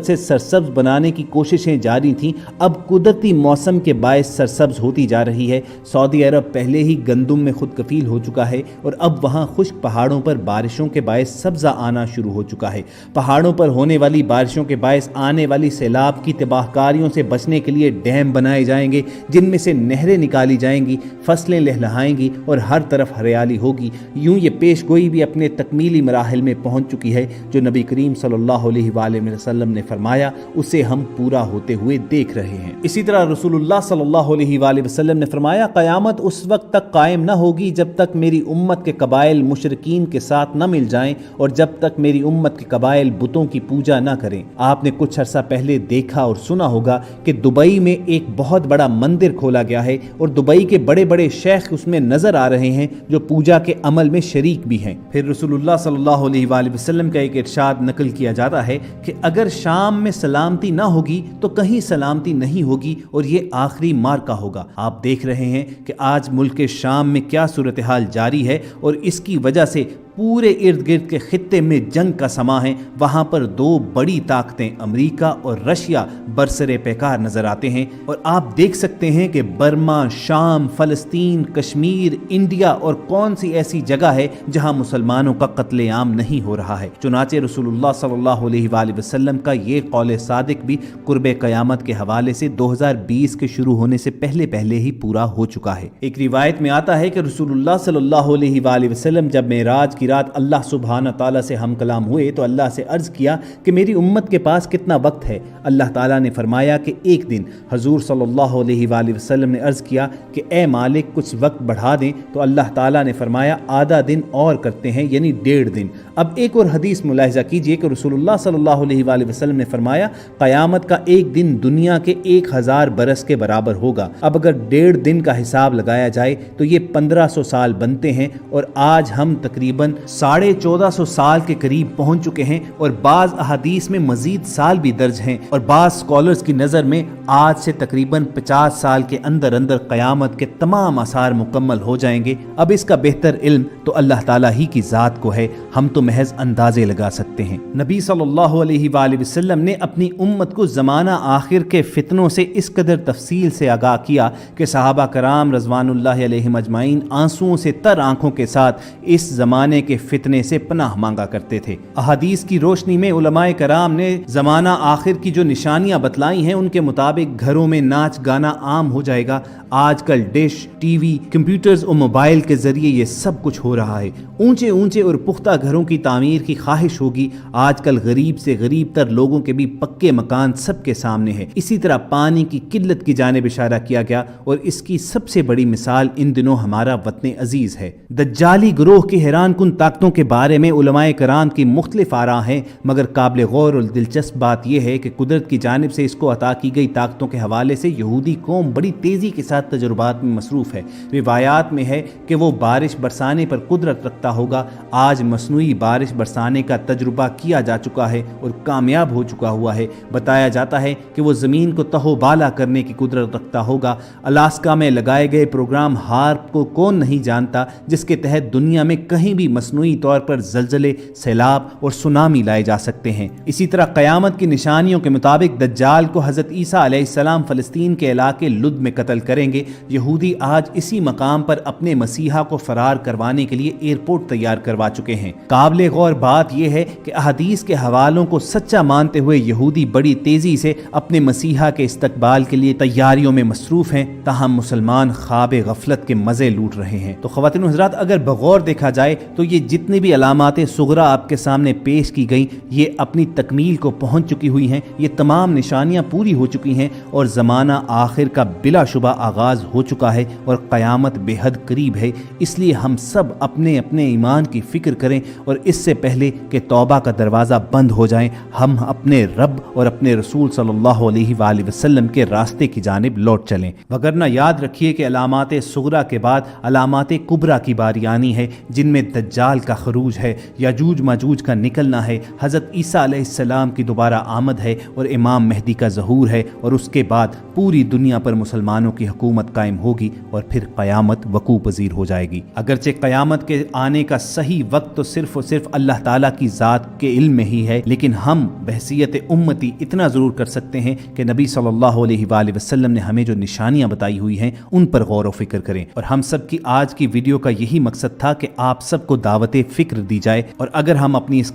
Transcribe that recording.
سے سرسبز بنانے کی کوششیں جاری تھیں، اب قدرتی موسم کے باعث سرسبز ہوتی جا رہی ہے۔ سعودی عرب پہلے ہی گندم میں خود کفیل ہو چکا ہے اور اب وہاں خشک پہاڑوں پر بارشوں کے باعث سبزہ آنا شروع ہو چکا ہے۔ پہاڑوں پر ہونے والی بارشوں کے باعث آنے والی سیلاب کی تباہ کاریوں سے بچنے کے لیے ڈیم بنائے جائیں گے، جن میں سے نہریں نکالی جائیں گی، فصلیں لہلہائیں گی اور ہر طرف ہریالی ہوگی۔ یوں یہ پیش گوئی بھی اپنے تکمیلی مراحل میں پہنچ چکی ہے۔ جو نبی کریم صلی اللہ علیہ وآلہ وسلم نے فرمایا اسے ہم پورا ہوتے ہوئے دیکھ رہے ہیں۔ اسی طرح رسول اللہ صلی اللہ علیہ وآلہ وسلم نے فرمایا قیامت اس وقت تک قائم نہ ہوگی جب تک میری امت کے قبائل مشرکین کے ساتھ نہ مل جائیں اور جب تک میری امت کے قبائل بتوں کی پوجا نہ کریں۔ آپ نے کچھ عرصہ پہلے دیکھا اور سنا ہوگا کہ دبئی میں ایک بہت بڑا مندر کھولا گیا ہے اور دبئی کے بڑے بڑے شیخ اس میں نظر آ رہے ہیں جو پوجا کے عمل میں شریک بھی ہیں۔ پھر رسول اللہ صلی اللہ علیہ وآلہ وسلم کا ایک ارشاد نقل کیا جاتا ہے کہ اگر شام میں سلامتی نہ ہوگی تو کہیں سلامتی نہیں ہوگی اور یہ آخری مارکہ ہوگا۔ آپ دیکھ رہے ہیں کہ آج ملک شام میں کیا صورتحال جاری ہے اور اس کی وجہ سے پورے ارد گرد کے خطے میں جنگ کا سما ہے۔ وہاں پر دو بڑی طاقتیں امریکہ اور رشیا برسر پیکار نظر آتے ہیں اور آپ دیکھ سکتے ہیں کہ برما، شام، فلسطین، کشمیر، انڈیا اور کون سی ایسی جگہ ہے جہاں مسلمانوں کا قتل عام نہیں ہو رہا ہے۔ چنانچہ رسول اللہ صلی اللہ علیہ وآلہ وسلم کا یہ قول صادق بھی قرب قیامت کے حوالے سے 2020 کے شروع ہونے سے پہلے ہی پورا ہو چکا ہے۔ ایک روایت میں آتا ہے کہ رسول اللہ صلی اللہ علیہ وآلہ وسلم جب معراج کی رات اللہ سبحانہ تعالیٰ سے ہم کلام ہوئے تو اللہ سے عرض کیا کہ میری امت کے پاس کتنا وقت ہے؟ اللہ تعالیٰ نے فرمایا کہ ایک دن۔ حضور صلی اللہ علیہ وآلہ وسلم نے عرض کیا کہ اے مالک کچھ وقت بڑھا دیں، تو اللہ تعالیٰ نے فرمایا آدھا دن اور کرتے ہیں، یعنی 1.5 دن۔ اب ایک اور حدیث ملاحظہ کیجئے کہ رسول اللہ صلی اللہ علیہ وآلہ وسلم نے فرمایا قیامت کا ایک دن دنیا کے 1000 برس کے برابر ہوگا۔ اب اگر 1.5 دن کا حساب لگایا جائے تو یہ 1500 سال بنتے ہیں اور آج ہم تقریباً 1450 سال کے قریب پہنچ چکے ہیں اور بعض احادیث میں مزید سال بھی درج ہیں اور بعض سکولرز کی نظر میں آج سے تقریباً 50 سال کے اندر قیامت کے تمام آثار مکمل ہو جائیں گے۔ اب اس کا بہتر علم تو اللہ تعالیٰ ہی کی ذات کو ہے، ہم تو محض اندازے لگا سکتے ہیں۔ نبی صلی اللہ علیہ وآلہ وسلم نے اپنی امت کو زمانہ آخر کے فتنوں سے اس قدر تفصیل سے آگاہ کیا کہ صحابہ کرام رضوان اللہ علیہم اجمعین آنسوؤں سے تر آنکھوں کے ساتھ اس زمانے کے فتنے سے پناہ مانگا کرتے تھے۔ احادیث کی روشنی میں علماء کرام نے زمانہ آخر کی جو نشانیاں بتلائی ہیں ان کے مطابق گھروں میں ناچ گانا عام ہو جائے گا۔ آج کل ڈش، ٹی وی، کمپیوٹرز اور موبائل کے ذریعے یہ سب کچھ ہو رہا ہے۔ اونچے اونچے اور پختہ گھروں کی تعمیر کی خواہش ہوگی۔ آج کل غریب سے غریب تر لوگوں کے بھی پکے مکان سب کے سامنے ہے۔ اسی طرح پانی کی قلت کی جانب اشارہ کیا گیا اور اس کی سب سے بڑی مثال ان دنوں ہمارا وطن عزیز ہے۔ دجالی گروہ کی حیران کن طاقتوں کے بارے میں علماء کرام کی مختلف آراء ہیں، مگر قابل غور اور دلچسپ بات یہ ہے کہ قدرت کی جانب سے اس کو عطا کی گئی طاقتوں کے حوالے سے یہودی قوم بڑی تیزی کے ساتھ تجربات میں مصروف ہے۔ روایات میں ہے کہ وہ بارش برسانے پر قدرت رکھتا ہوگا۔ آج مصنوعی بارش برسانے کا تجربہ کیا جا چکا ہے اور کامیاب ہو چکا ہوا ہے۔ بتایا جاتا ہے کہ وہ زمین کو تہو بالا کرنے کی قدرت رکھتا ہوگا۔ الاسکا میں لگائے گئے پروگرام ہارپ کو کون نہیں جانتا، جس کے تحت دنیا میں کہیں بھی مصنوعی طور پر زلزلے، سیلاب اور سونامی لائے جا سکتے ہیں۔ اسی طرح قیامت کی نشانیوں کے مطابق دجال کو حضرت عیسیٰ علیہ السلام فلسطین کے علاقے لد میں قتل کریں گے۔ یہودی آج اسی مقام پر اپنے مسیحا کو فرار کروانے کے لیے ایئرپورٹ تیار کروا چکے ہیں۔ قابل غور بات یہ ہے کہ احادیث کے حوالوں کو سچا مانتے ہوئے یہودی بڑی تیزی سے اپنے مسیحا کے استقبال کے لیے تیاریوں میں مصروف ہیں، تاہم مسلمان خواب غفلت کے مزے لوٹ رہے ہیں۔ تو خواتین و حضرات، اگر بغور دیکھا جائے تو یہ جتنی بھی علامات صغریٰ آپ کے سامنے پیش کی گئیں یہ اپنی تکمیل کو پہنچ چکی ہوئی ہیں۔ یہ تمام نشانیاں پوری ہو چکی ہیں اور زمانہ آخر کا بلا شبہ آغاز ہو چکا ہے اور قیامت بے حد قریب ہے۔ اس لیے ہم سب اپنے اپنے ایمان کی فکر کریں اور اس سے پہلے کہ توبہ کا دروازہ بند ہو جائیں ہم اپنے رب اور اپنے رسول صلی اللہ علیہ وآلہ وسلم کے راستے کی جانب لوٹ چلیں، وگرنہ یاد رکھیے کہ علامات صغریٰ کے بعد علامات کبریٰ کی باری آنی ہے، جن میں دجال دجال کا خروج ہے، یاجوج ماجوج کا نکلنا ہے، حضرت عیسیٰ علیہ السلام کی دوبارہ آمد ہے اور امام مہدی کا ظہور ہے، اور اس کے بعد پوری دنیا پر مسلمانوں کی حکومت قائم ہوگی اور پھر قیامت وقوع پذیر ہو جائے گی۔ اگرچہ قیامت کے آنے کا صحیح وقت تو صرف اور صرف اللہ تعالیٰ کی ذات کے علم میں ہی ہے، لیکن ہم بحیثیت امتی اتنا ضرور کر سکتے ہیں کہ نبی صلی اللہ علیہ وآلہ وسلم نے ہمیں جو نشانیاں بتائی ہوئی ہیں ان پر غور و فکر کریں، اور ہم سب کی آج کی ویڈیو کا یہی مقصد تھا کہ آپ سب کو دعوت فکر دی جائے، اور اگر ہم اپنی اس